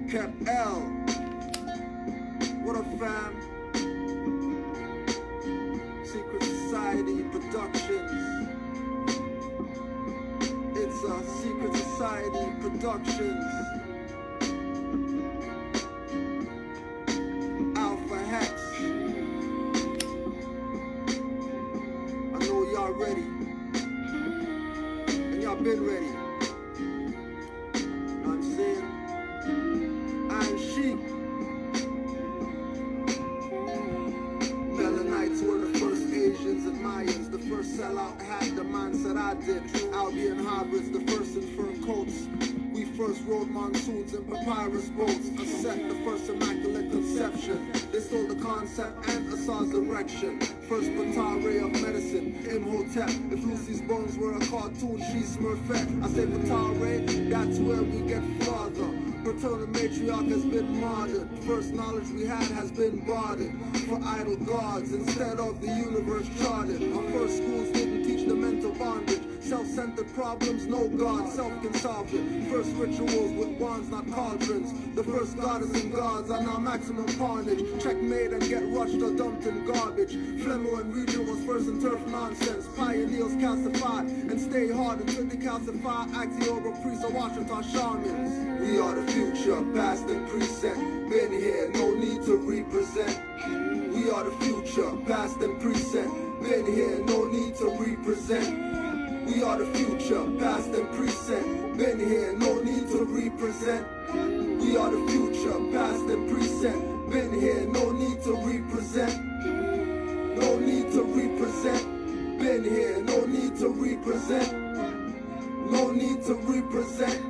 Cap L. What up, fam? Secret Society Productions. It's a Secret Society Productions. Alpha Hex. I know y'all ready. And y'all been ready. Know what I'm saying? I'm Sheik. Melanites were the first Asians and Mayans. The first sellout had the mindset I did. Albion hybrids, the first in fur coats. We first rode monsoons in papyrus boats. A set the first immaculate conception. They stole the concept and Assan's direction. First Batare of medicine, Imhotep. If Lucy's bones were a cartoon, she's Smurfette. I say Batare, that's where we get farther. Paternal matriarch has been martyred. First knowledge we had has been bartered for idol gods instead of the universe charted. Our first schools didn't teach the mental bondage. Self-centered problems, no God, self can solve it. First rituals with wands, not cauldrons. The first goddess and gods are now maximum carnage. Checkmate and get rushed or dumped in garbage. Flemo and region was first in turf nonsense. Pioneers calcify and stay hard until they calcify. Axioba priests or Washington shamans. We are the future, past and present. Been here, no need to represent. We are the future, past and present. Been here, no need to represent. We are the future, past and present. Been here, no need to represent. We are the future, past and present. Been here, no need to represent. No need to represent. Been here, no need to represent. No need to represent.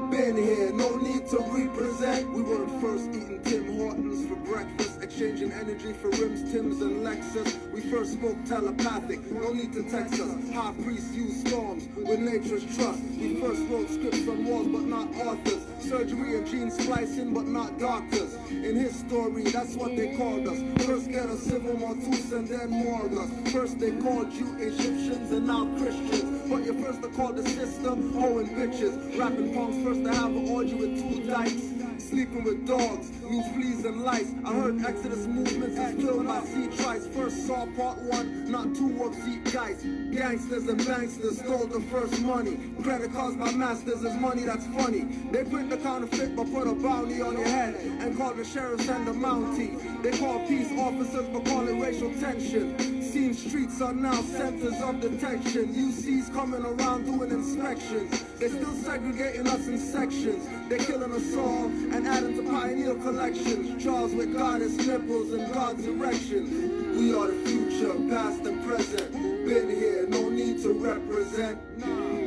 Been here, no need to represent. We were the first eating Tim Hortons for breakfast, exchanging energy for rims, Tims and Lexus. We first spoke telepathic, no need to text us. High priests use storms with nature's trust. We first wrote scripts on walls but not authors. Surgery and gene splicing but not doctors. In his story, that's what they called us. First get a civil mortus and then morgue us. First they called you Egyptians and now Christians. But you're first to call the sister, hoeing bitches. Rapping punks first to have an orgy with two dykes. Sleeping with dogs means fleas and lice. I heard Exodus movements is killed by sea trice. First saw part one, not two of Zeke guys. Gangsters and banksters stole the first money. Credit cards by masters is money that's funny. They print the counterfeit but put a bounty on your head and call the sheriffs and the Mountie. They call peace officers but call it racial tension. Seen streets are now centers of detection. UC's coming around doing inspections. They still segregating us in sections. They're killing us all and adding to pioneer collections. Jaws with goddess nipples and God's erection. We are the future, past and present. Been here, no need to represent.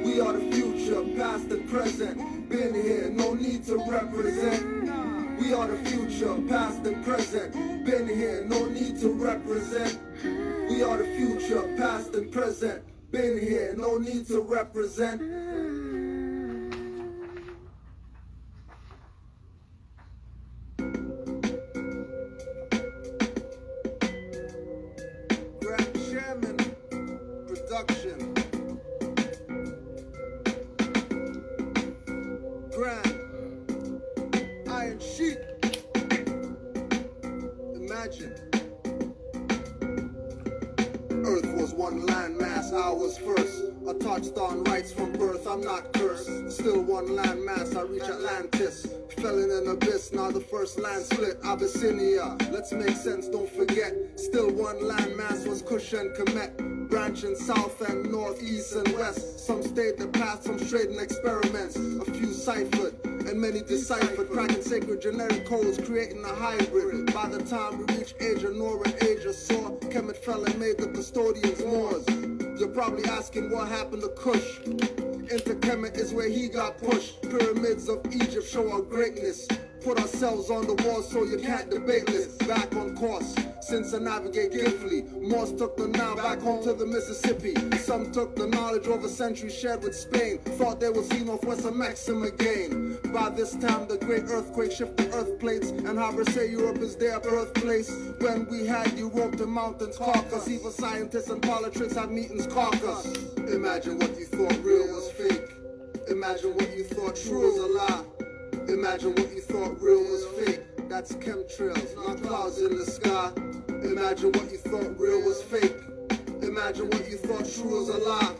We are the future, past and present. Been here, no need to represent. We are the future, past and present. Been here, no need to represent. We are the future, past and present. Been here, no need to represent. Grand Chairman Production. Grand Iron Sheik. Imagine. Earth was one landmass, I was first. A touchdown rights from birth, I'm not cursed. Still one landmass, I reach Atlantis. Fell in an abyss, now the first land split. Abyssinia, let's make sense, don't forget. Still one landmass was Kush and Kemet. Branching south and north, east and west. Some stayed the path, some strayed in experiments. A few ciphered, and many deciphered. Cracking sacred generic codes, creating a hybrid. By the time we reach Asia, Nor and Asia saw Kemet fell and made the custodians Moors. You're probably asking what happened to Kush. Into Kemet is where he got pushed. Pyramids of Egypt show our greatness. Put ourselves on the wall so you can't debate this. Back on course, since I navigate carefully. Morse took the Nile back home to the Mississippi. Some took the knowledge over centuries shared with Spain. Thought they would see Northwest a maxim again. By this time the great earthquake shifted earth plates. And Harbor say Europe is their birthplace. When we had Europe, the mountains caucus. Even scientists and politics have meetings caucus. Imagine what you thought real was fake. Imagine what you thought true was a lie. Imagine what you thought real was fake. That's chemtrails, not clouds in the sky. Imagine what you thought real was fake. Imagine what you thought true was a lie.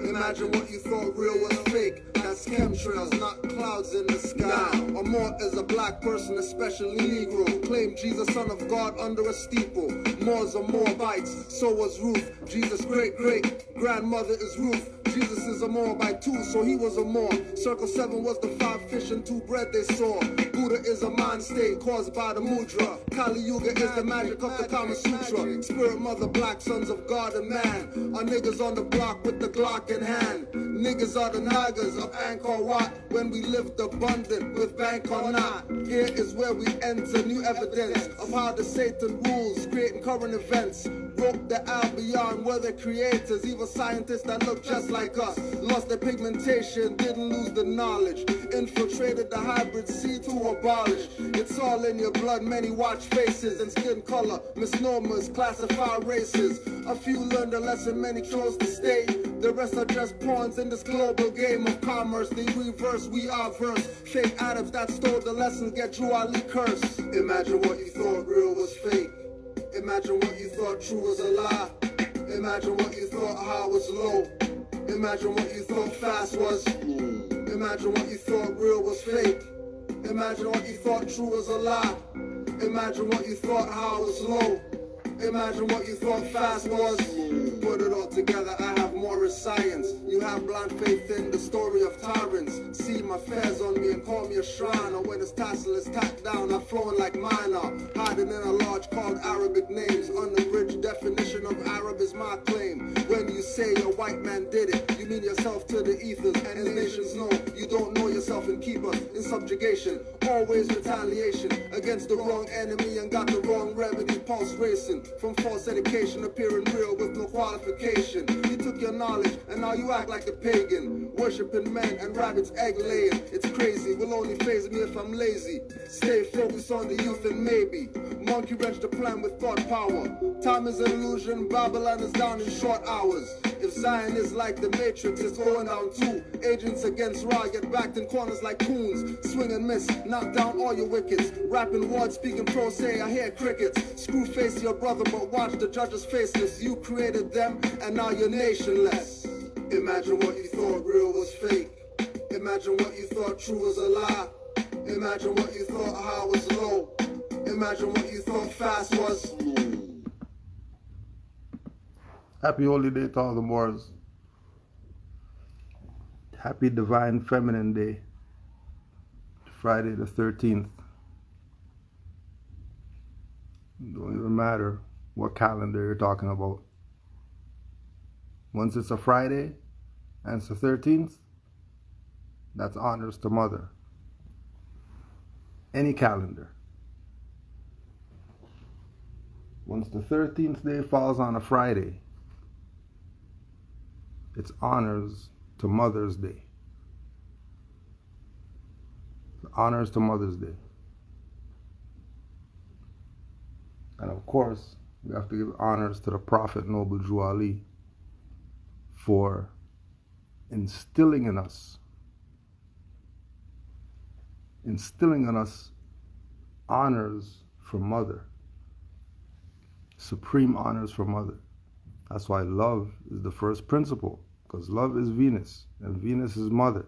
Imagine what you thought real was fake. That's chemtrails, not clouds in the sky. Amor is a black person, especially Negro. Claim Jesus, son of God, under a steeple. Moors are Moabites, so was Ruth. Jesus' great-great-grandmother is Ruth. Jesus is a Moabite too, so he was a Moor. Circle 7 was the 5 fish and 2 bread they saw. Buddha is a mind state caused by the mudra. Kali Yuga is the magic of the Kama Sutra. Spirit mother, black sons of God and man. Our niggas on the block with the Glock in hand. Niggas are the Nagas of Angkor Wat. When we lived abundant with bank or not. Here is where we enter new evidence of how the Satan rules, creating current events. Broke the Albion, were the creators, evil scientists that look just like us. Lost their pigmentation, didn't lose the knowledge. Infiltrated the hybrid seed to abolish. It's all in your blood, many watch faces and skin color. Misnomers classify races. A few learned a lesson, many chose to stay. The rest are just pawns in this global game of commerce. They reverse, we are verse. Fake Adams that stole the lessons get Drew Ali cursed. Imagine what you thought real was fake. Imagine what you thought true was a lie. Imagine what you thought high was low. Imagine what you thought fast was. Imagine what you thought real was fake. Imagine what you thought true was a lie. Imagine what you thought high was low. Imagine what you thought fast was. Put it all together, I have more as science. You have blind faith in the story of tyrants. See my fez on me and call me a shrine. Or when his tassel is tacked down, I'm flowing like mine are. Hiding in a lodge called Arabic names. Unabridged definition of Arab is my claim. When you say a white man did it, you mean yourself to the ethers. And the nations know you don't know yourself and keep us in subjugation. Always retaliation against the wrong enemy and got the wrong remedy. Pulse racing from false education, appearing real with no qualification. You took your knowledge and now you act like a pagan, worshiping men and rabbits egg laying. It's crazy, will only faze me if I'm lazy. Stay focused on the youth and maybe monkey wrench the plan with thought power. Time is an illusion, Babylon is down in short hours. If Zion is like the Matrix, it's going down too. Agents against Ra get backed in corners like coons. Swing and miss, knock down all your wickets. Rapping words, speaking pro, say I hear crickets. Screw face your brother, but watch the judges faceless. You created them, and now you're nationless. Imagine what you thought real was fake. Imagine what you thought true was a lie. Imagine what you thought high was low. Imagine what you thought fast was. Happy Holy Day to all the Moors. Happy Divine Feminine Day. Friday the 13th. Don't even matter what calendar you're talking about. Once it's a Friday and it's the 13th, that's honors to Mother. Any calendar. Once the 13th day falls on a Friday, it's honors to Mother's Day. Honors to Mother's Day. And of course, we have to give honors to the Prophet Noble Drew Ali for instilling in us honors for Mother. Supreme honors for Mother. That's why love is the first principle, because love is Venus, and Venus is Mother.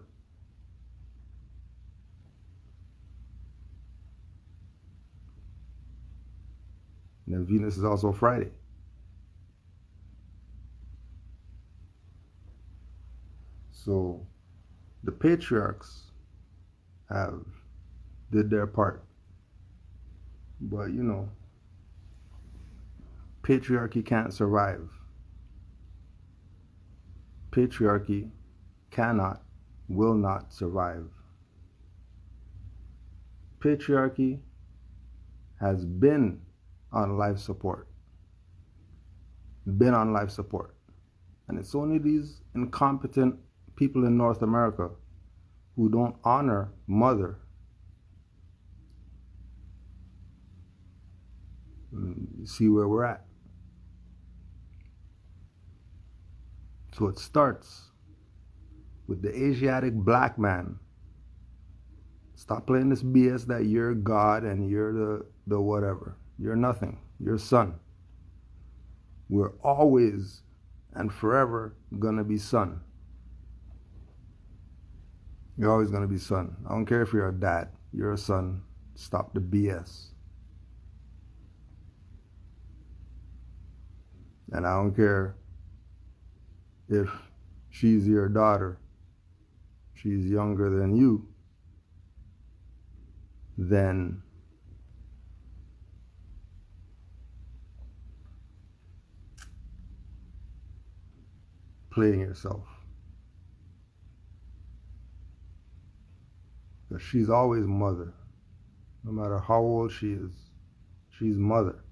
And then Venus is also Friday. So the patriarchs did their part. But you know, patriarchy can't survive. Patriarchy cannot, will not survive. Patriarchy has been on life support. Been on life support. And it's only these incompetent people in North America who don't honor Mother. You see where we're at. So it starts with the Asiatic black man Stop playing this BS that you're God and you're the whatever. You're nothing. You're son. We're always and forever gonna be son. You're always gonna be son. I don't care if you're a dad. You're a son. Stop the BS. And I don't care if she's your daughter, she's younger than you, then playing yourself. Because she's always mother. No matter how old she is, she's mother.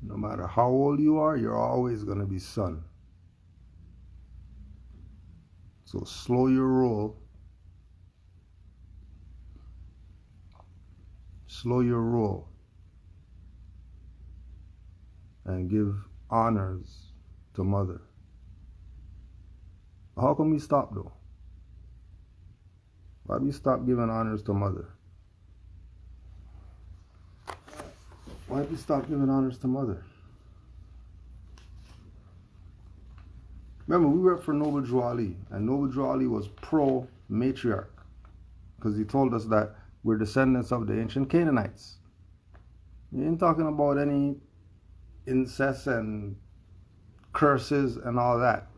No matter how old you are, you're always going to be son. So slow your roll. Slow your roll. And give honors to mother. How come we stop though? Why do we stop giving honors to mother? Why did we stop giving honors to mother? Remember, we worked for Noble Drew Ali, and Noble Drew Ali was pro-matriarch, because he told us that we're descendants of the ancient Canaanites. He ain't talking about any incest and curses and all that.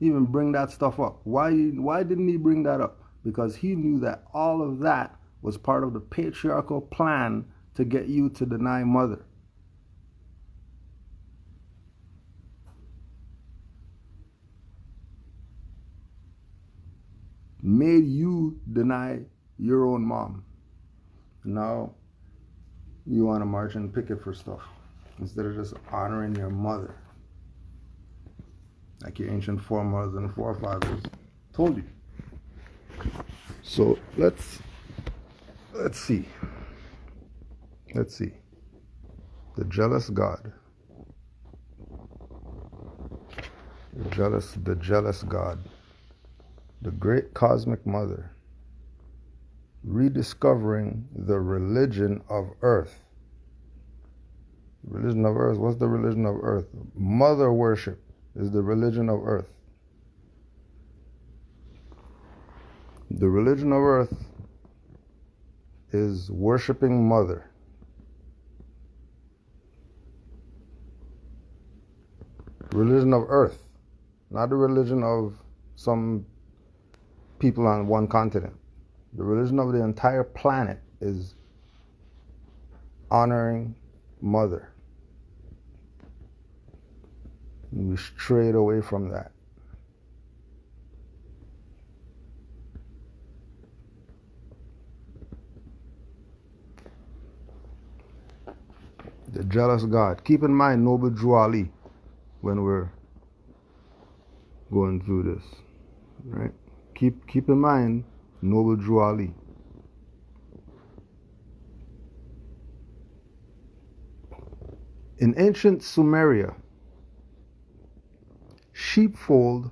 He even bring that stuff up. Why didn't he bring that up? Because he knew that all of that was part of the patriarchal plan to get you to deny mother. Made you deny your own mom. Now you want to march and picket for stuff instead of just honoring your mother, like your ancient foremothers and forefathers told you. So let's see. Let's see. The jealous God. The jealous God. The great cosmic mother. Rediscovering the religion of earth. Religion of earth. What's the religion of earth? Mother worship is the religion of earth. The religion of earth is worshiping mother. Religion of earth, not the religion of some people on one continent. The religion of the entire planet is honoring mother. And we strayed away from that. The jealous God. Keep in mind Noble Drew Ali when we're going through this, right? Keep in mind Noble Drew Ali. In ancient Sumeria, sheepfold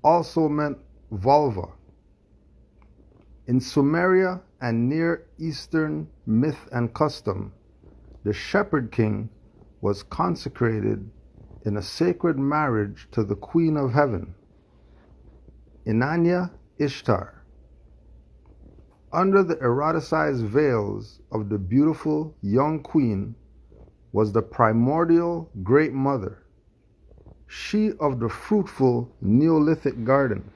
also meant vulva. In Sumeria and Near Eastern myth and custom, the shepherd king was consecrated in a sacred marriage to the Queen of Heaven, Inanna Ishtar. Under the eroticized veils of the beautiful young queen was the primordial Great Mother, she of the fruitful Neolithic garden.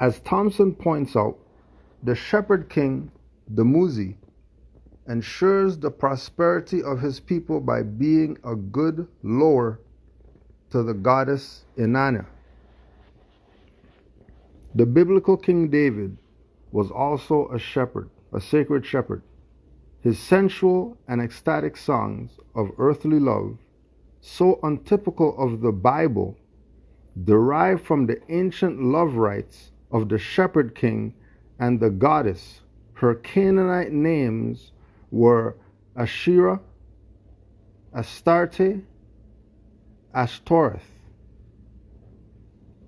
As Thompson points out, the shepherd king, the Muzi, ensures the prosperity of his people by being a good lower to the goddess Inanna. The biblical King David was also a shepherd, a sacred shepherd. His sensual and ecstatic songs of earthly love, so untypical of the Bible, derive from the ancient love rites of the shepherd king and the goddess. Her Canaanite names were Asherah, Astarte, Ashtoreth.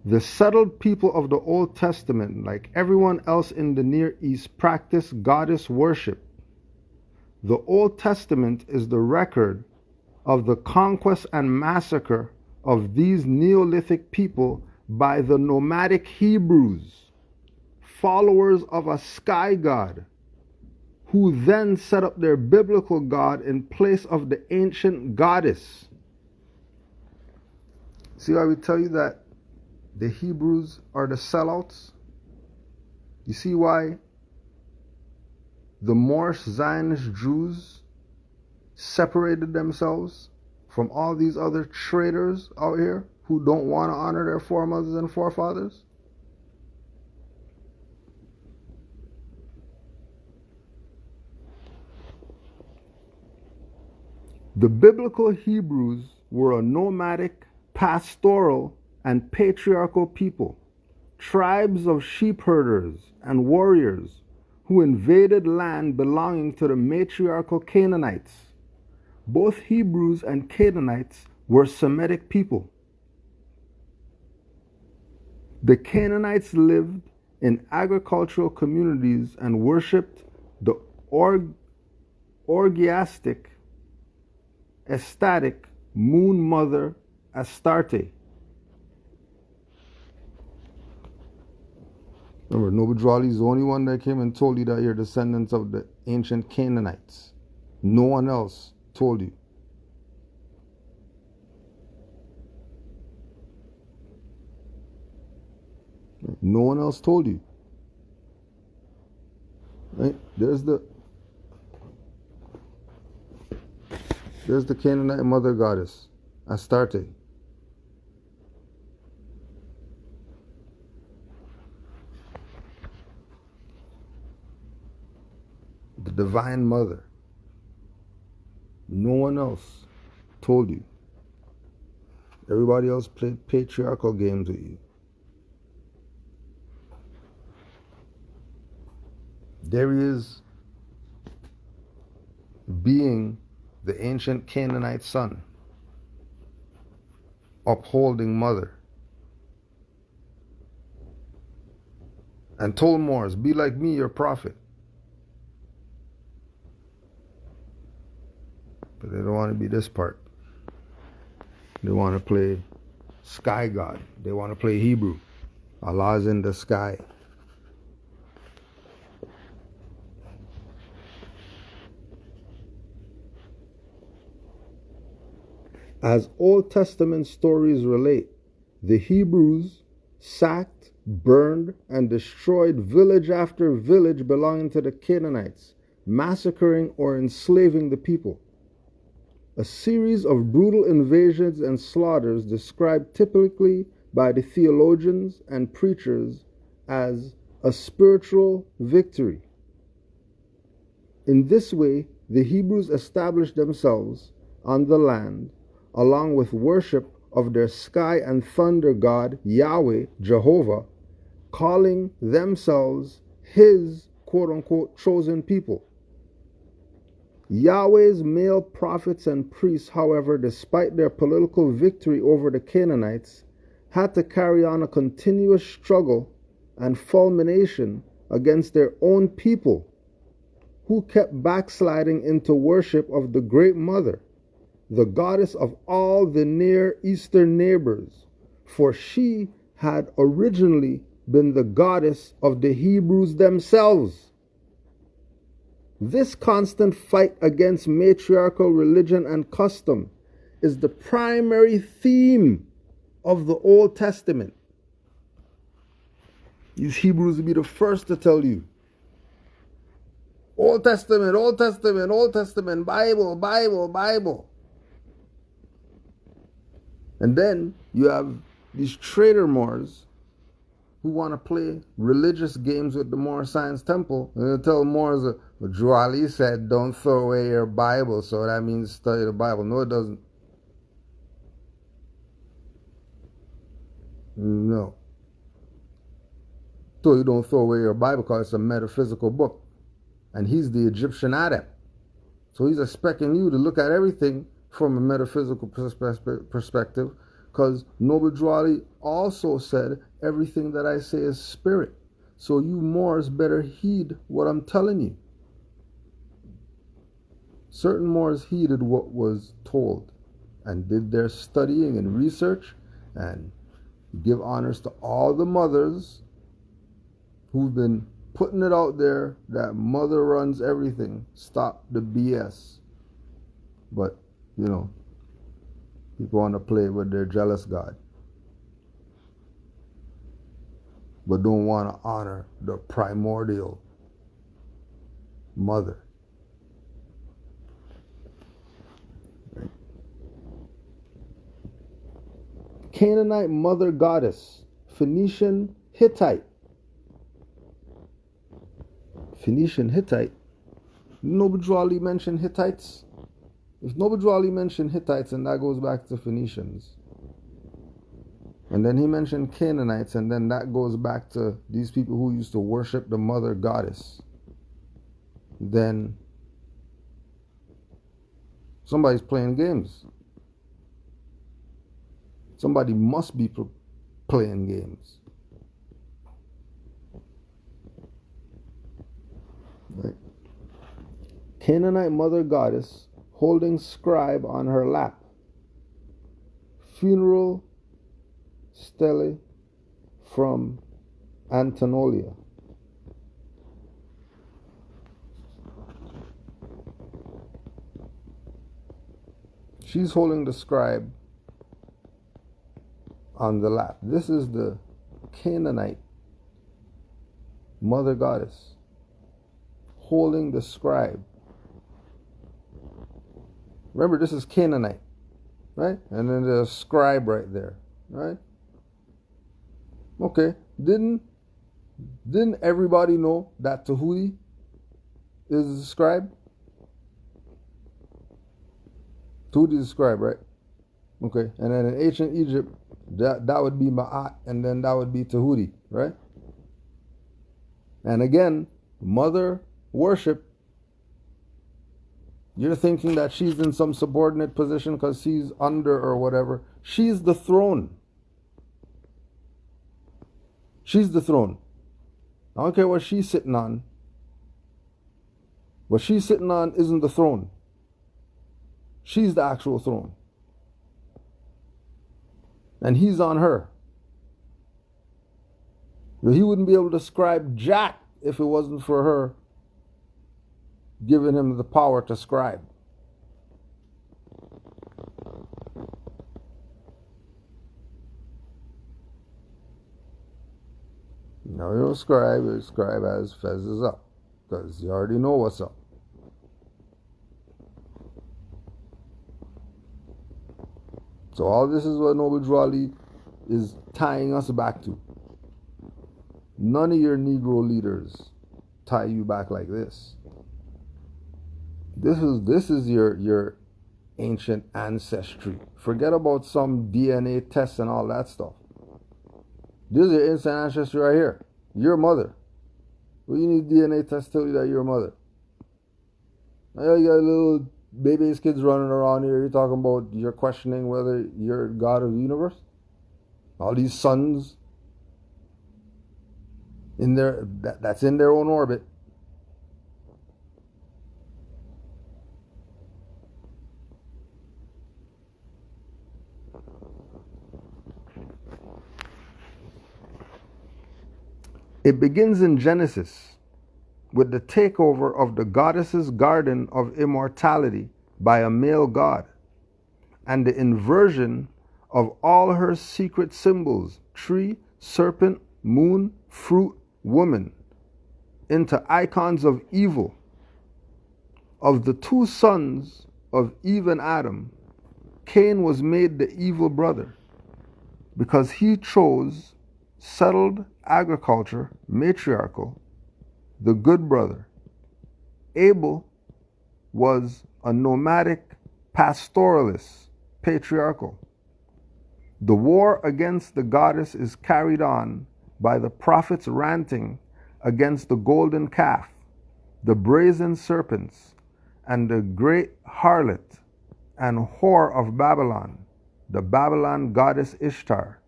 The settled people of the Old Testament, like everyone else in the Near East, practiced goddess worship. The Old Testament is the record of the conquest and massacre of these Neolithic people by the nomadic Hebrews, followers of a sky god, who then set up their biblical god in place of the ancient goddess. See why we tell you that the Hebrews are the sellouts? You see why the Moorish Zionist Jews separated themselves from all these other traitors out here who don't want to honor their foremothers and forefathers? The biblical Hebrews were a nomadic, pastoral, and patriarchal people, tribes of sheep herders and warriors who invaded land belonging to the matriarchal Canaanites. Both Hebrews and Canaanites were Semitic people. The Canaanites lived in agricultural communities and worshipped the orgiastic, ecstatic moon mother Astarte. Remember, Nobudrali is the only one that came and told you that you're descendants of the ancient Canaanites. No one else told you. No one else told you. Right? There's the Canaanite mother goddess, Astarte. The divine mother. No one else told you. Everybody else played patriarchal games with you. There he is, being the ancient Canaanite son, upholding mother, and told Moors, be like me, your prophet. But they don't want to be this part. They want to play sky god. They want to play Hebrew. Allah's in the sky. As Old Testament stories relate, the Hebrews sacked, burned, and destroyed village after village belonging to the Canaanites, massacring or enslaving the people. A series of brutal invasions and slaughters described typically by the theologians and preachers as a spiritual victory. In this way, the Hebrews established themselves on the land along with worship of their sky and thunder god Yahweh, Jehovah, calling themselves his quote-unquote chosen people. Yahweh's male prophets and priests, however, despite their political victory over the Canaanites, had to carry on a continuous struggle and fulmination against their own people, who kept backsliding into worship of the Great Mother, the goddess of all the Near Eastern neighbors, for she had originally been the goddess of the Hebrews themselves. This constant fight against matriarchal religion and custom is the primary theme of the Old Testament. These Hebrews will be the first to tell you, Old Testament, Old Testament, Old Testament, Bible, Bible, Bible. And then you have these traitor Moors who want to play religious games with the Moor Science Temple. And they tell Moors, Drew Ali said, don't throw away your Bible, so that means study the Bible. No, it doesn't. No. So you don't throw away your Bible because it's a metaphysical book. And he's the Egyptian adept. So he's expecting you to look at everything from a metaphysical perspective, Because Noble Drew Ali also said, everything that I say is spirit. So you Moors better heed what I'm telling you. Certain Moors heeded what was told and did their studying and research and give honors to all the mothers who've been putting it out there that mother runs everything. Stop the BS. But, people want to play with their jealous God, but don't want to honor the primordial mother. Right? Canaanite mother goddess, Phoenician Hittite. Noble Drew Ali mentioned Hittites. If Noble Drew Ali mentioned Hittites, and that goes back to Phoenicians. And then he mentioned Canaanites, and then that goes back to these people who used to worship the mother goddess. Then somebody's playing games. Somebody must be playing games. Right? Canaanite mother goddess holding scribe on her lap. Funeral stele from Antonolia. She's holding the scribe on the lap. This is the Canaanite mother goddess holding the scribe. Remember, this is Canaanite, right? And then there's a scribe right there, right? Okay, didn't everybody know that Tahuti is a scribe? Tahuti is a scribe, right? Okay, and then in ancient Egypt, that would be Ma'at, and then that would be Tahuti, right? And again, mother worship. You're thinking that she's in some subordinate position because she's under or whatever. She's the throne. She's the throne. I don't care what she's sitting on. What she's sitting on isn't the throne. She's the actual throne. And he's on her. He wouldn't be able to scribe jack if it wasn't for her giving him the power to scribe. Now you don't scribe, you scribe as fezzes up, because you already know what's up. So all this is what Noble Drew Ali is tying us back to. None of your Negro leaders tie you back like this. This is your ancient ancestry. Forget about some DNA tests and all that stuff. This is your instant ancestry right here. Your mother. Well, you need DNA tests to tell you that you're a mother. Now you got little babies, kids running around here. You're talking about, you're questioning whether you're God of the universe. All these suns in their that's in their own orbit. It begins in Genesis with the takeover of the goddess's garden of immortality by a male god, and the inversion of all her secret symbols, tree, serpent, moon, fruit, woman, into icons of evil. Of the two sons of Eve and Adam, Cain was made the evil brother because he chose settled agriculture, matriarchal, the good brother. Abel was a nomadic pastoralist, patriarchal. The war against the goddess is carried on by the prophets ranting against the golden calf, the brazen serpents, and the great harlot and whore of Babylon, the Babylon goddess Ishtar,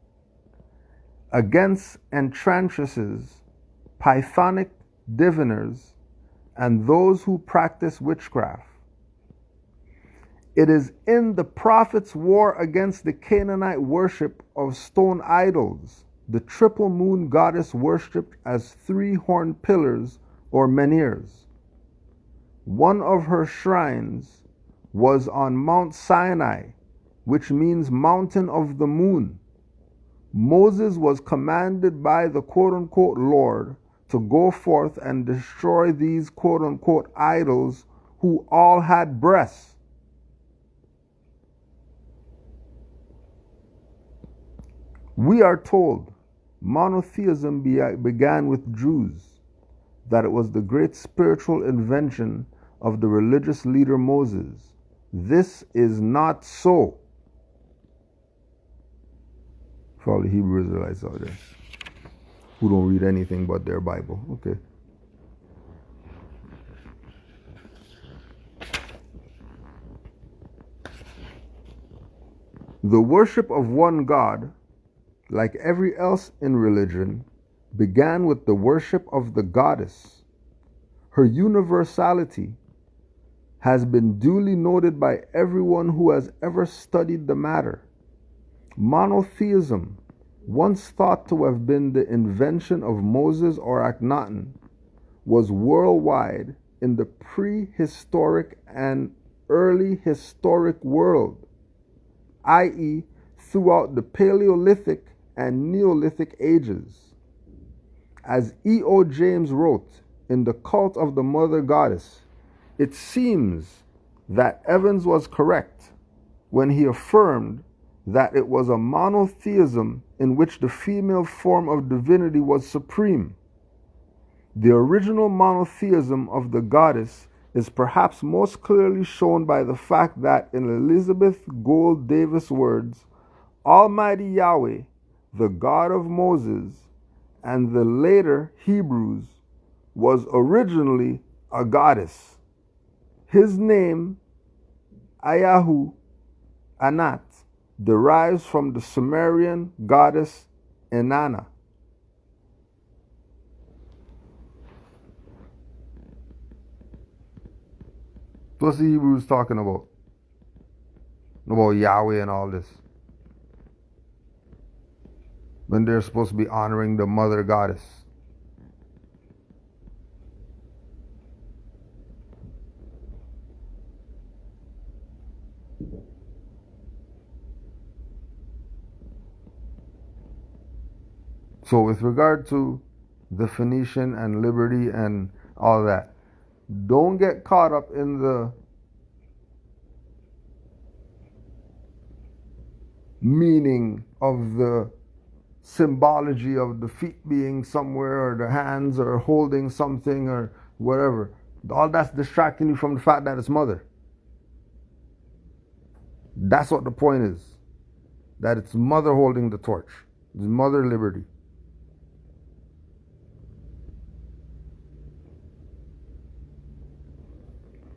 against enchantresses, pythonic diviners, and those who practice witchcraft. It is in the prophet's war against the Canaanite worship of stone idols, the triple moon goddess worshipped as 3 horned pillars or menhirs. One of her shrines was on Mount Sinai, which means mountain of the moon. Moses was commanded by the quote-unquote Lord to go forth and destroy these quote-unquote idols who all had breasts. We are told monotheism began with Jews, that it was the great spiritual invention of the religious leader Moses. This is not so. For all the Hebrew Israelites out there who don't read anything but their Bible. Okay. The worship of one God, like every else in religion, began with the worship of the goddess. Her universality has been duly noted by everyone who has ever studied the matter. Monotheism, once thought to have been the invention of Moses or Akhenaten, was worldwide in the prehistoric and early historic world, i.e., throughout the Paleolithic and Neolithic ages. As E.O. James wrote in The Cult of the Mother Goddess, it seems that Evans was correct when he affirmed that it was a monotheism in which the female form of divinity was supreme. The original monotheism of the goddess is perhaps most clearly shown by the fact that, in Elizabeth Gould Davis' words, Almighty Yahweh, the God of Moses and the later Hebrews, was originally a goddess. His name, Ayahu Anat, derives from the Sumerian goddess Inanna. What's the Hebrews talking about? About Yahweh and all this. When they're supposed to be honoring the mother goddess. So with regard to the Phoenician and liberty and all that, don't get caught up in the meaning of the symbology of the feet being somewhere or the hands or holding something or whatever. All that's distracting you from the fact that it's mother. That's what the point is. That it's mother holding the torch. It's mother liberty.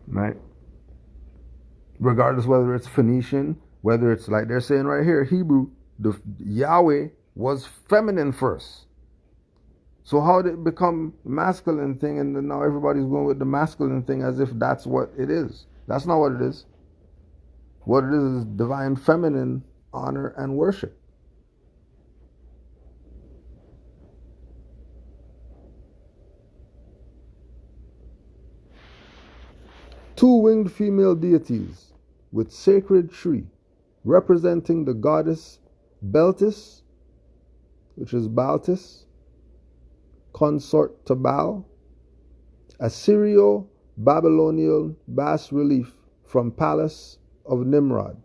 Right? Regardless whether it's Phoenician, whether it's like they're saying right here, Hebrew, the Yahweh was feminine first. So how did it become masculine thing, and then now everybody's going with the masculine thing as if that's what it is? That's not what it is. What it is divine feminine honor and worship. Two-winged female deities with sacred tree representing the goddess Beltis, which is Baltis, consort to Baal, a Syrio-Babylonian bas-relief from Palace of Nimrod.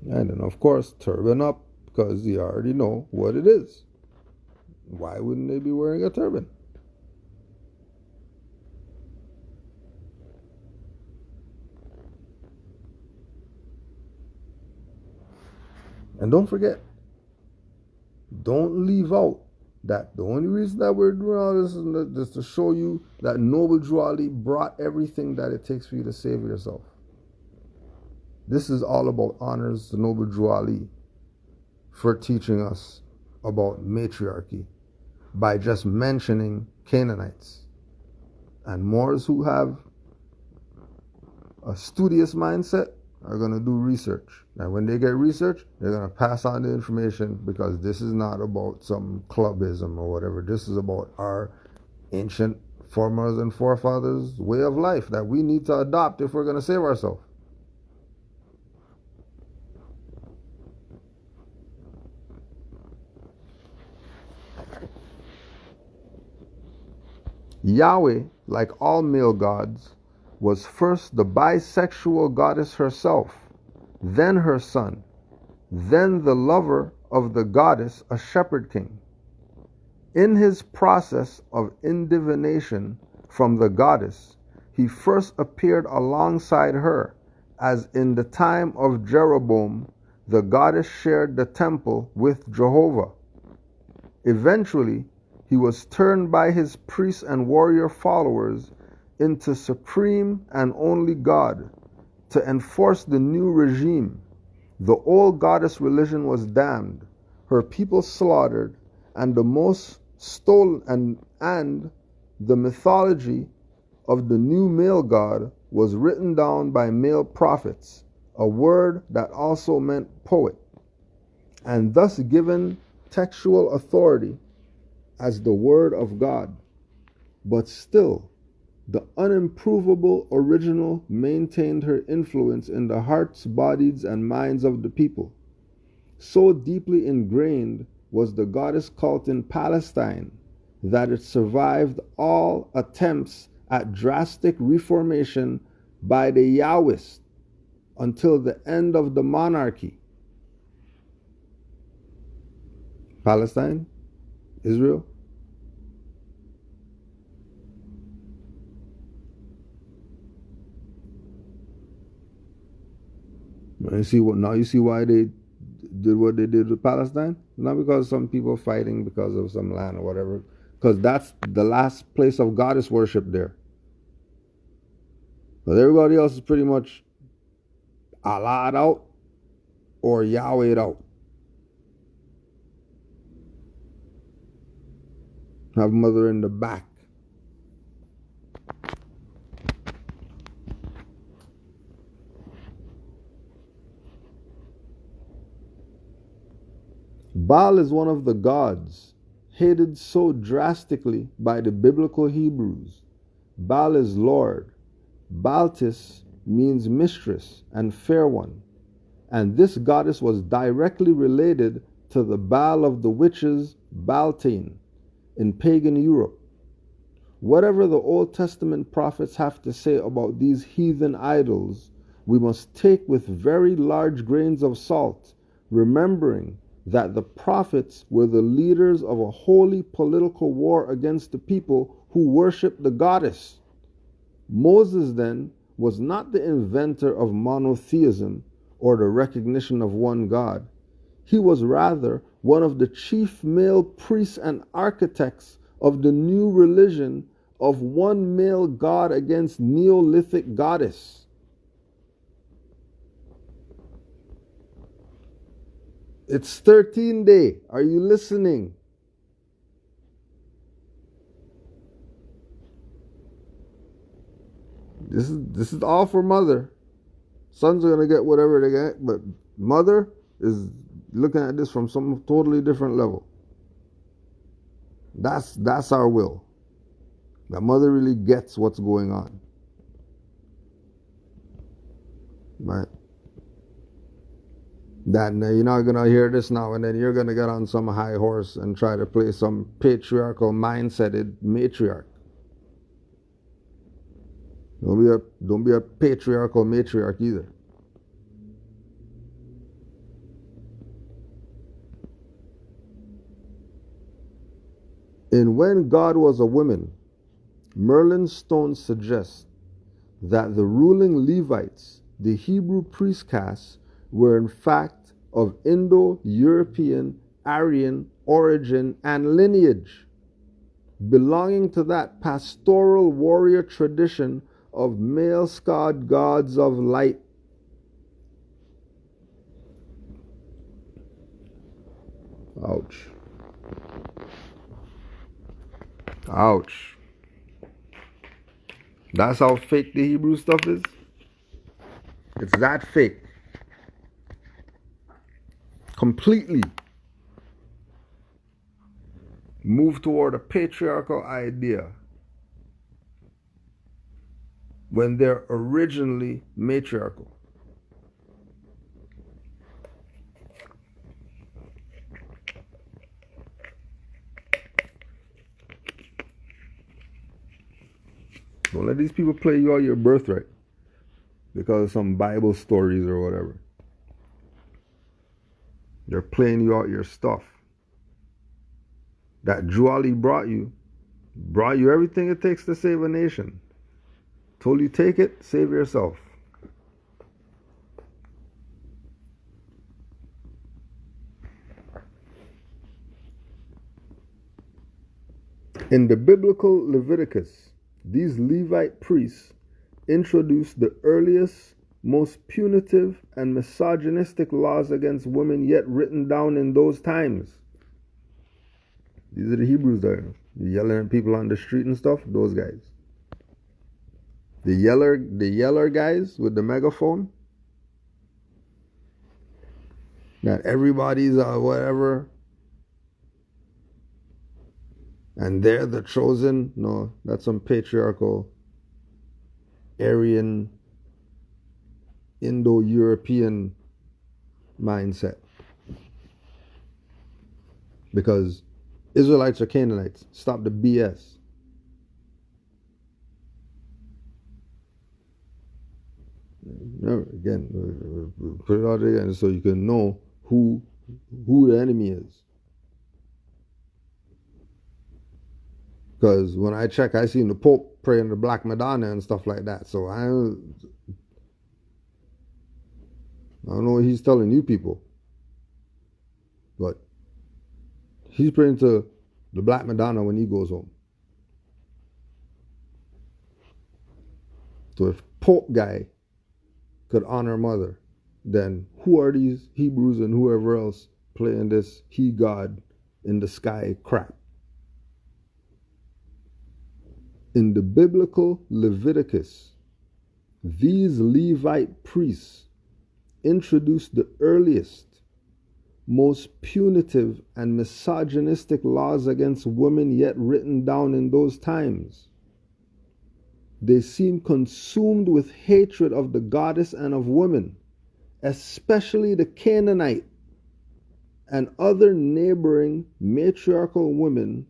And then, of course, turban up, because you already know what it is. Why wouldn't they be wearing a turban? And don't forget, don't leave out that the only reason that we're doing all this is just to show you that Noble Drew Ali brought everything that it takes for you to save yourself. This is all about honors to Noble Drew Ali for teaching us about matriarchy by just mentioning Canaanites. And Moors who have a studious mindset are going to do research. And when they get research, they're going to pass on the information, because this is not about some clubism or whatever. This is about our ancient foremothers and forefathers' way of life that we need to adopt if we're going to save ourselves. Yahweh, like all male gods, was first the bisexual goddess herself, then her son, then the lover of the goddess, a shepherd king. In his process of indivination from the goddess, he first appeared alongside her, as in the time of Jeroboam, the goddess shared the temple with Jehovah. Eventually, he was turned by his priests and warrior followers into supreme and only God to enforce the new regime. The old goddess religion was damned, her people slaughtered, and the most stolen, and the mythology of the new male god was written down by male prophets, a word that also meant poet, and thus given textual authority as the word of God. But still, the unimprovable original maintained her influence in the hearts, bodies, and minds of the people. So deeply ingrained was the goddess cult in Palestine that it survived all attempts at drastic reformation by the Yahwists until the end of the monarchy. Palestine? Israel? You see why they did what they did with Palestine? Not because some people fighting because of some land or whatever, because that's the last place of goddess worship there. But everybody else is pretty much Allah'd out or Yahweh'd out. Have mother in the back. Baal is one of the gods hated so drastically by the biblical Hebrews. Baal is Lord. Baltis means mistress and fair one, and this goddess was directly related to the Baal of the witches, Baltine, in pagan Europe. Whatever the Old Testament prophets have to say about these heathen idols, we must take with very large grains of salt, remembering that the prophets were the leaders of a holy political war against the people who worshiped the goddess. Moses, then, was not the inventor of monotheism or the recognition of one God. He was rather one of the chief male priests and architects of the new religion of one male god against Neolithic goddess. It's 13 day. Are you listening? This is all for mother. Sons are gonna get whatever they get, but mother is looking at this from some totally different level. That's our will. The mother really gets what's going on. Right? That you're not gonna hear this now, and then you're gonna get on some high horse and try to play some patriarchal mindseted matriarch. Don't be a patriarchal matriarch either. In When God Was a Woman, Merlin Stone suggests that the ruling Levites, the Hebrew priest caste, were in fact of Indo-European, Aryan origin and lineage, belonging to that pastoral warrior tradition of male-scarred gods of light. Ouch. Ouch. That's how fake the Hebrew stuff is? It's that fake. Completely. Move toward a patriarchal idea when they're originally matriarchal. Don't let these people play you out your birthright because of some Bible stories or whatever. They're playing you out your stuff. That Juali brought you everything it takes to save a nation. Told you take it, save yourself. In the biblical Leviticus, these Levite priests introduced the earliest, most punitive and misogynistic laws against women yet written down in those times. These are the Hebrews there. The yelling at people on the street and stuff, those guys. The yeller guys with the megaphone. That everybody's whatever. And they're the chosen. No, that's some patriarchal, Aryan, Indo-European mindset. Because Israelites are Canaanites. Stop the BS. Again, put it out again so you can know who the enemy is. Because when I check, I seen the Pope praying the Black Madonna and stuff like that. So I don't know what he's telling you people. But he's praying to the Black Madonna when he goes home. So if Pope guy could honor mother, then who are these Hebrews and whoever else playing this he God in the sky crap? In the biblical Leviticus, these Levite priests introduced the earliest, most punitive and misogynistic laws against women yet written down in those times. They seem consumed with hatred of the goddess and of women, especially the Canaanite and other neighboring matriarchal women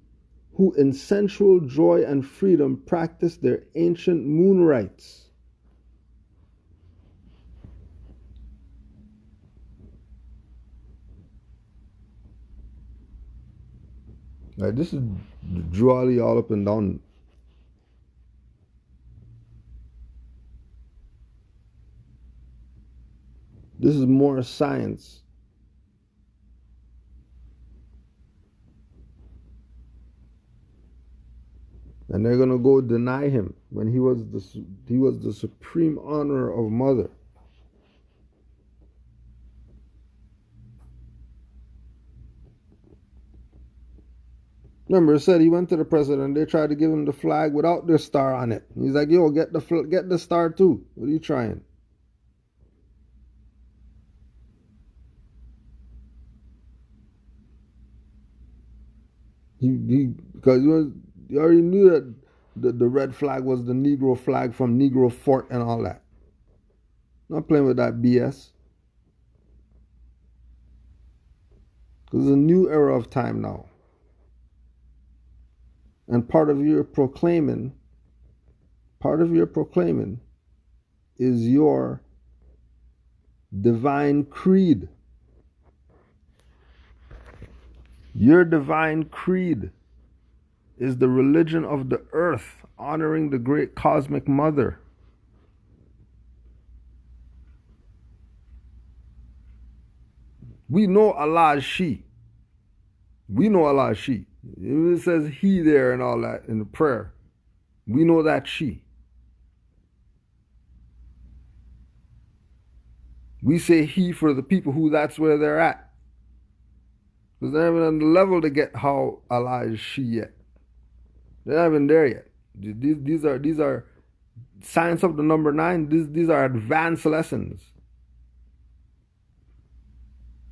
who in sensual joy and freedom practiced their ancient moon rites. Like, this is Juali all up and down. This is more science. And they're gonna go deny him when he was the supreme honor of mother. Remember, it said he went to the president. They tried to give him the flag without the star on it. He's like, "Yo, get the star too. What are you trying?" Because you already knew that the red flag was the Negro flag from Negro Fort and all that. Not playing with that BS. Because it's a new era of time now. And part of your proclaiming is your divine creed. Your divine creed is the religion of the earth, honoring the great cosmic mother. We know Allah is she. We know Allah is she. It says he there and all that in the prayer. We know that she. We say he for the people who that's where they're at. Because they're not even on the level to get how Allah is she yet. They're not even there yet. These are science of the number 9. These are advanced lessons.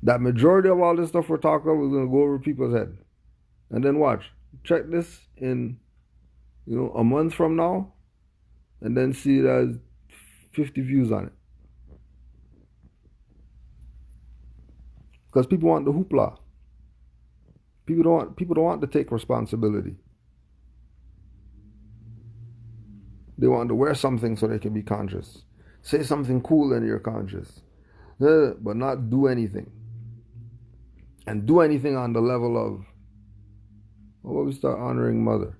That majority of all this stuff we're talking about is going to go over people's head. And then watch. Check this in, a month from now, and then see it as 50 views on it. Because people want the hoopla. People don't want to take responsibility. They want to wear something so they can be conscious. Say something cool and you're conscious. But not do anything. And do anything on the level of, we start honoring mother.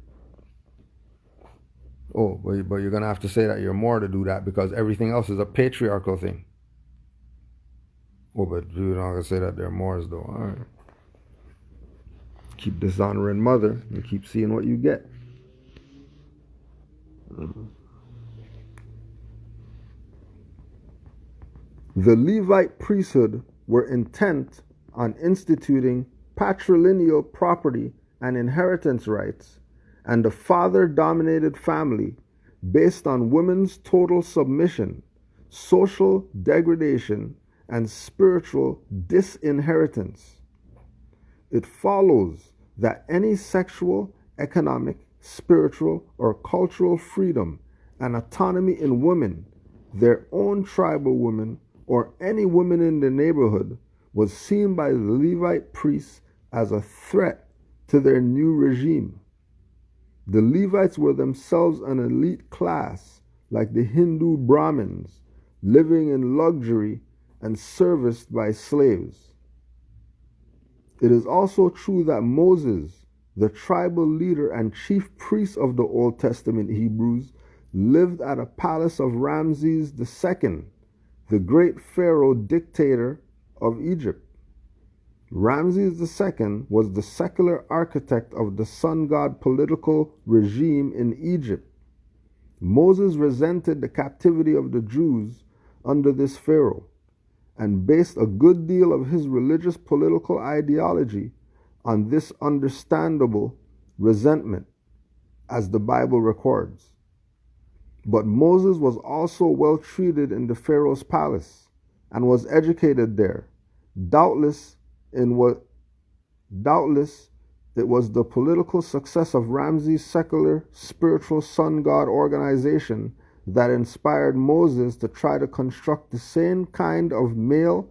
Oh, but you're going to have to say that you're more to do that because everything else is a patriarchal thing. Oh, but you're not going to say that they're Moors though. All right. Keep dishonoring mother and keep seeing what you get. The Levite priesthood were intent on instituting patrilineal property and inheritance rights and a father-dominated family based on women's total submission, social degradation, and spiritual disinheritance. It follows that any sexual, economic, spiritual, or cultural freedom and autonomy in women, their own tribal women, or any woman in the neighborhood was seen by the Levite priests as a threat to their new regime. The Levites were themselves an elite class, like the Hindu Brahmins, living in luxury and serviced by slaves. It is also true that Moses, the tribal leader and chief priest of the Old Testament Hebrews, lived at a palace of Ramses II, the great pharaoh dictator of Egypt. Ramses II was the secular architect of the sun god political regime in Egypt. Moses resented the captivity of the Jews under this pharaoh and based a good deal of his religious political ideology on this understandable resentment, as the Bible records. But Moses was also well treated in the Pharaoh's palace and was educated there. Doubtless it was the political success of Ramses' secular spiritual sun god organization that inspired Moses to try to construct the same kind of male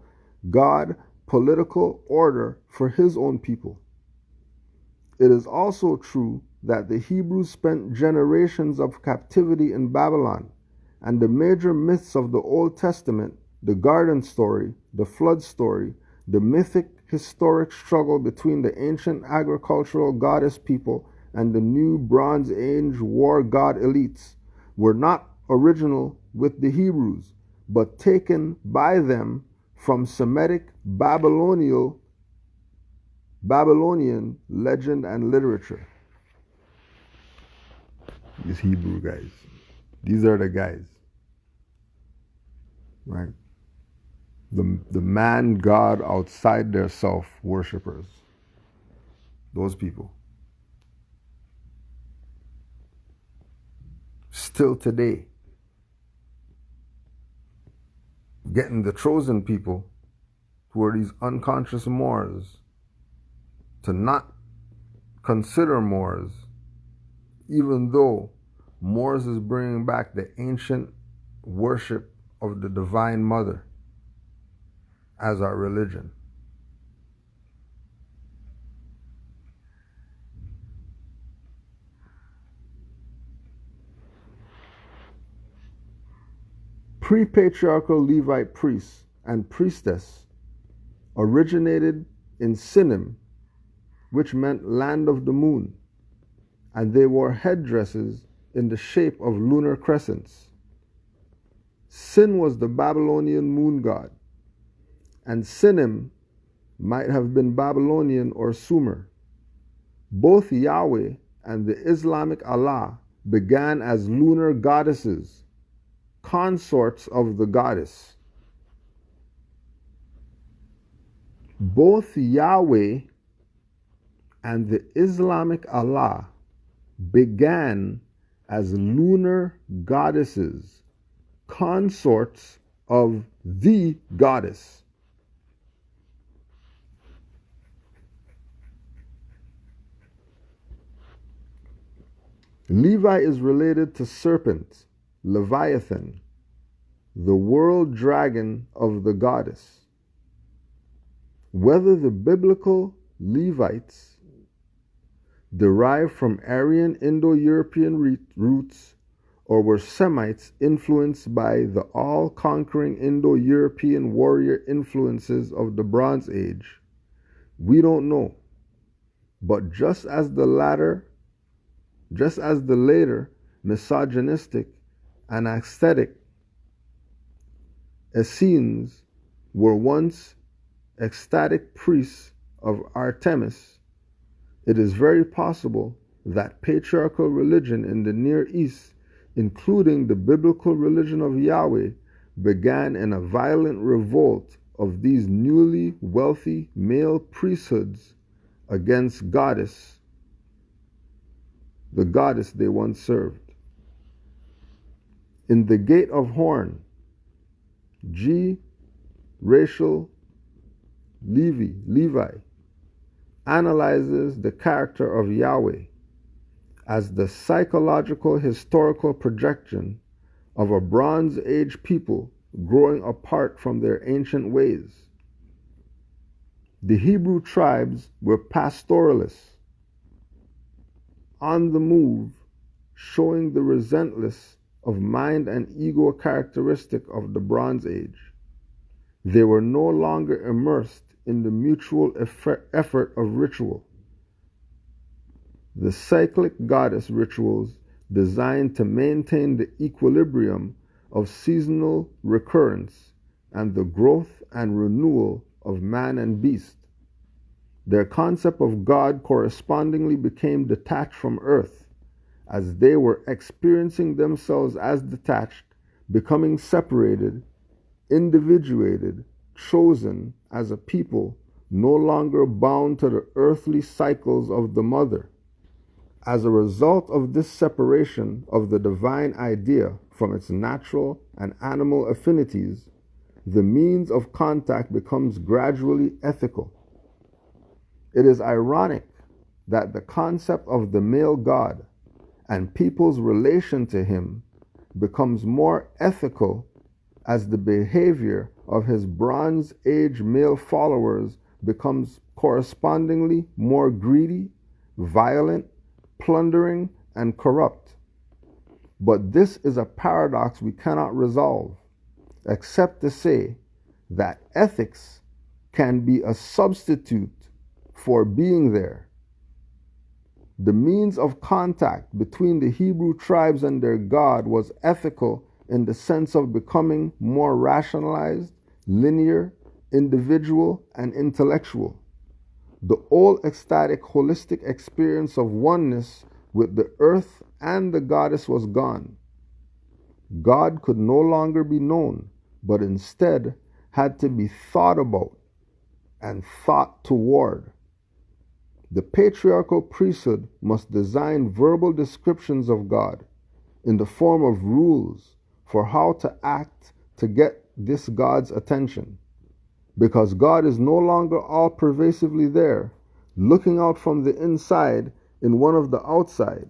god political order for his own people. It is also true that the Hebrews spent generations of captivity in Babylon, and the major myths of the Old Testament, the garden story, the flood story, the mythic historic struggle between the ancient agricultural goddess people and the new Bronze Age war god elites, were not original with the Hebrews, but taken by them from Semitic Babylonian legend and literature. These Hebrew guys. These are the guys. Right? The man God outside their self worshippers. Those people. Still today, getting the chosen people, who are these unconscious Moors, to not consider Moors, even though Moors is bringing back the ancient worship of the Divine Mother as our religion. Pre-patriarchal Levite priests and priestess originated in Sinim, which meant land of the moon, and they wore headdresses in the shape of lunar crescents. Sin was the Babylonian moon god, and Sinim might have been Babylonian or Sumer. Both Yahweh and the Islamic Allah began as lunar goddesses, consorts of the goddess. Both Yahweh and the Islamic Allah began as lunar goddesses, consorts of the goddess. Levi is related to serpent, Leviathan, the world dragon of the goddess. Whether the biblical Levites derived from Aryan Indo-European roots or were Semites influenced by the all-conquering Indo-European warrior influences of the Bronze Age, we don't know. But just as the later misogynistic and aesthetic Essenes were once ecstatic priests of Artemis, it is very possible that patriarchal religion in the Near East, including the biblical religion of Yahweh, began in a violent revolt of these newly wealthy male priesthoods against the goddess they once served. In the Gate of Horn, G. Rachel Levi analyzes the character of Yahweh as the psychological historical projection of a Bronze Age people growing apart from their ancient ways. The Hebrew tribes were pastoralists, on the move, showing the relentless of mind and ego characteristic of the Bronze Age. They were no longer immersed in the mutual effort of ritual. The cyclic goddess rituals designed to maintain the equilibrium of seasonal recurrence and the growth and renewal of man and beast. Their concept of God correspondingly became detached from earth, as they were experiencing themselves as detached, becoming separated, individuated, chosen as a people, no longer bound to the earthly cycles of the mother. As a result of this separation of the divine idea from its natural and animal affinities, the means of contact becomes gradually ethical. It is ironic that the concept of the male God and people's relation to him becomes more ethical as the behavior of his Bronze Age male followers becomes correspondingly more greedy, violent, plundering, and corrupt. But this is a paradox we cannot resolve, except to say that ethics can be a substitute for being there. The means of contact between the Hebrew tribes and their God was ethical in the sense of becoming more rationalized, linear, individual, and intellectual. The old ecstatic holistic experience of oneness with the earth and the goddess was gone. God could no longer be known, but instead had to be thought about and thought toward. The patriarchal priesthood must design verbal descriptions of God in the form of rules for how to act to get this God's attention. Because God is no longer all pervasively there, looking out from the inside in one of the outside.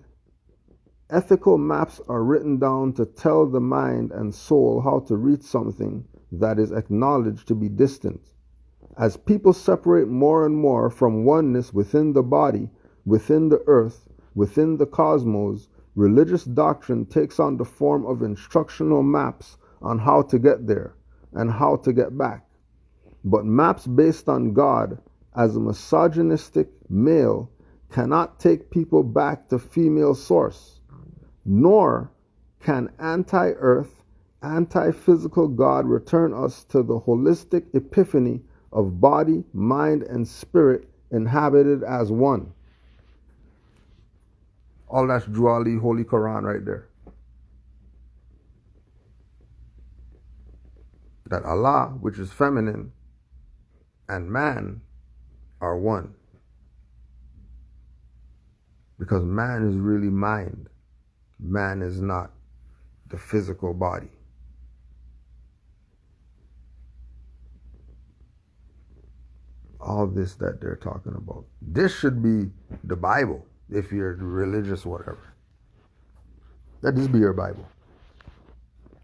Ethical maps are written down to tell the mind and soul how to reach something that is acknowledged to be distant. As people separate more and more from oneness within the body, within the earth, within the cosmos, religious doctrine takes on the form of instructional maps on how to get there and how to get back. But maps based on God as a misogynistic male cannot take people back to female source, nor can anti-earth, anti-physical God return us to the holistic epiphany of body, mind, and spirit inhabited as one. All that's Drew Ali, Holy Quran right there. That Allah, which is feminine, and man are one. Because man is really mind. Man is not the physical body. All this that they're talking about. This should be the Bible, if you're religious, whatever. Let this be your Bible.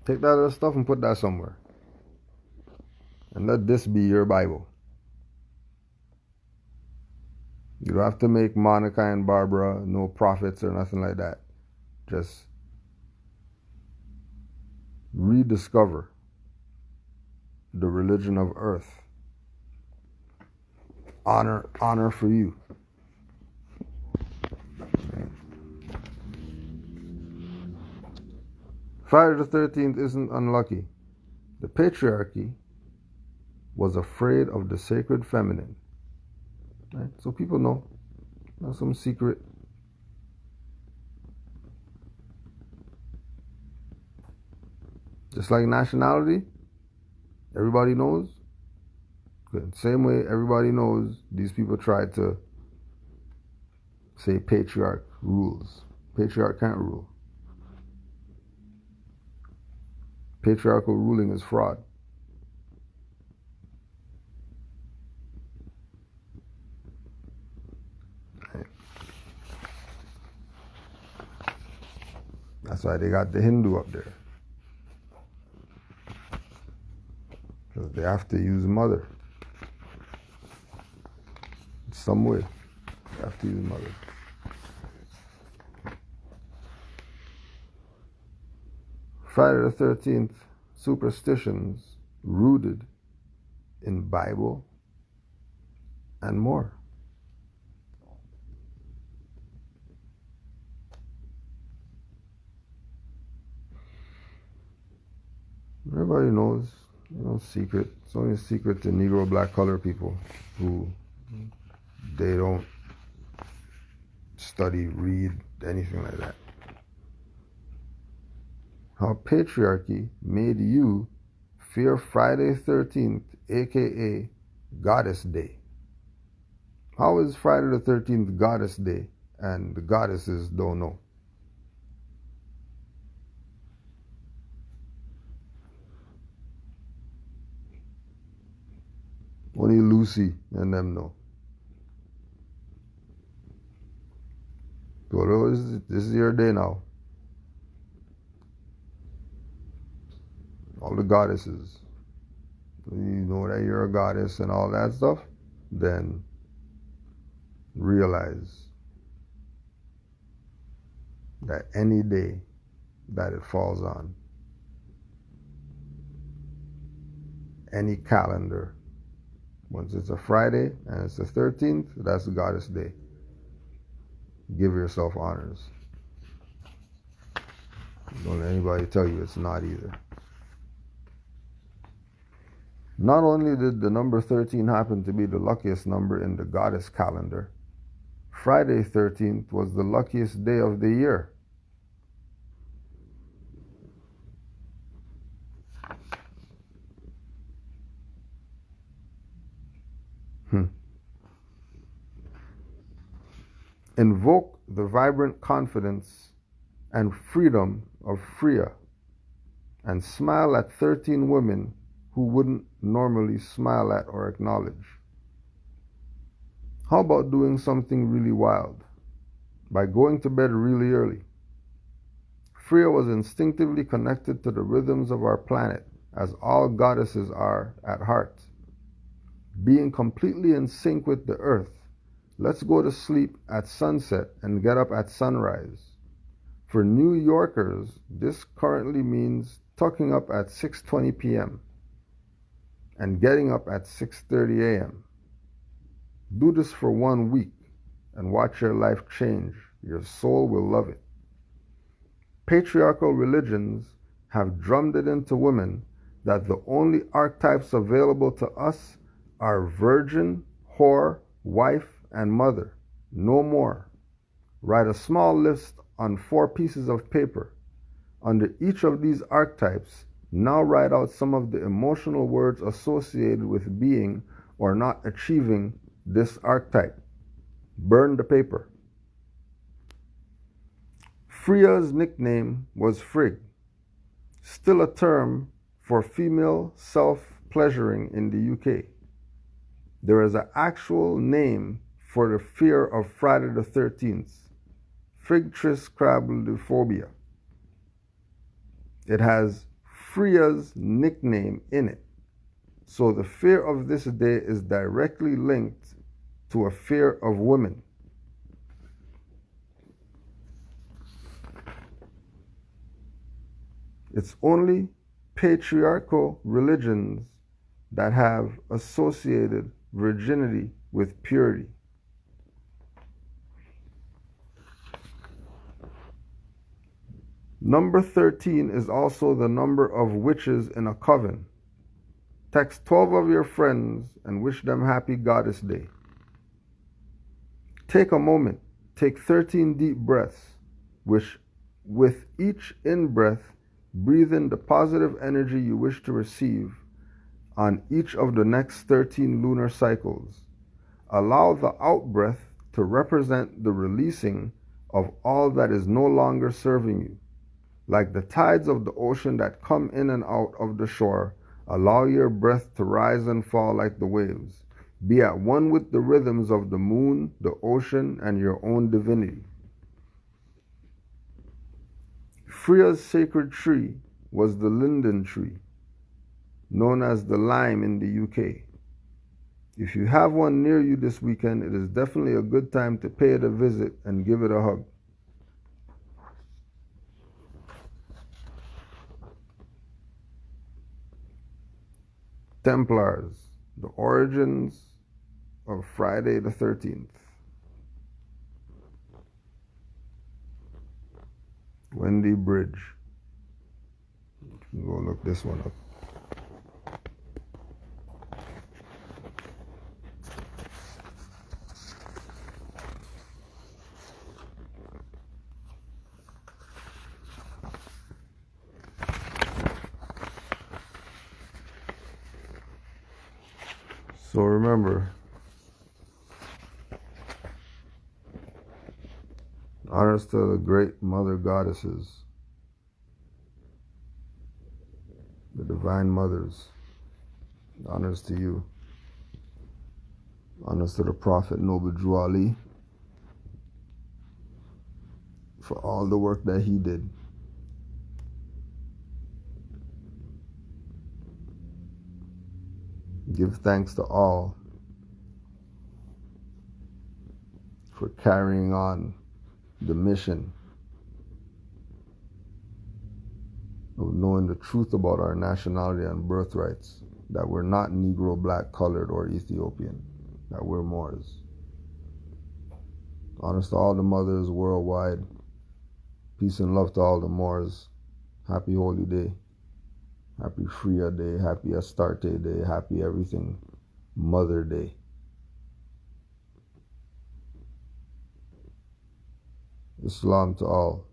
Take that other stuff and put that somewhere. And let this be your Bible. You don't have to make Monica and Barbara no prophets or nothing like that. Just rediscover the religion of earth. Honor for you. Friday the 13th isn't unlucky. The patriarchy was afraid of the sacred feminine. Right? So people know. Not some secret. Just like nationality, everybody knows. Good. Same way everybody knows these people tried to say patriarch rules. Patriarch can't rule. Patriarchal ruling is fraud. That's why they got the Hindu up there. Because they have to use mother. Some way. They have to use mother. Friday the 13th, superstitions rooted in Bible and more. Everybody knows, no secret. It's only a secret to Negro, black, color people who they don't study, read, anything like that. How patriarchy made you fear Friday 13th, aka Goddess Day. How is Friday the 13th Goddess Day and the goddesses don't know? Only Lucy and them know. So this is your day now. All the goddesses. You know that you're a goddess and all that stuff, then realize that any day that it falls on, any calendar, once it's a Friday and it's the 13th, that's the Goddess Day. Give yourself honors. Don't let anybody tell you it's not either. Not only did the number 13 happen to be the luckiest number in the goddess calendar, Friday 13th was the luckiest day of the year. Invoke the vibrant confidence and freedom of Freya and smile at 13 women who wouldn't normally smile at or acknowledge. How about doing something really wild? By going to bed really early. Freya was instinctively connected to the rhythms of our planet, as all goddesses are at heart. Being completely in sync with the earth, let's go to sleep at sunset and get up at sunrise. For New Yorkers, this currently means tucking up at 6:20 p.m. and getting up at 6:30 a.m. Do this for 1 week and watch your life change. Your soul will love it. Patriarchal religions have drummed it into women that the only archetypes available to us are virgin, whore, wife, and mother. No more. Write a small list on 4 pieces of paper. Under each of these archetypes, now write out some of the emotional words associated with being or not achieving this archetype. Burn the paper. Freya's nickname was Frigg, still a term for female self-pleasuring in the UK. There is an actual name for the fear of Friday the 13th, Frigtriscrabbledophobia. It has Freya's nickname in it, so the fear of this day is directly linked to a fear of women. It's only patriarchal religions that have associated virginity with purity. Number 13 is also the number of witches in a coven. Text 12 of your friends and wish them happy Goddess Day. Take a moment, take 13 deep breaths, which with each in-breath, breathe in the positive energy you wish to receive on each of the next 13 lunar cycles. Allow the out-breath to represent the releasing of all that is no longer serving you. Like the tides of the ocean that come in and out of the shore, allow your breath to rise and fall like the waves. Be at one with the rhythms of the moon, the ocean, and your own divinity. Freya's sacred tree was the linden tree, known as the lime in the UK. If you have one near you this weekend, it is definitely a good time to pay it a visit and give it a hug. Templars, the origins of Friday the 13th. Wendy Bridge. You can go look this one up. So remember, honors to the great mother goddesses, the divine mothers. Honors to you. Honors to the Prophet Noble Drew Ali for all the work that he did. Give thanks to all for carrying on the mission of knowing the truth about our nationality and birthrights, that we're not Negro, black, colored, or Ethiopian, that we're Moors. Honors to all the mothers worldwide. Peace and love to all the Moors. Happy Holy Day. Happy Freya Day. Happy Astarte Day. Happy everything. Mother Day. Islam to all.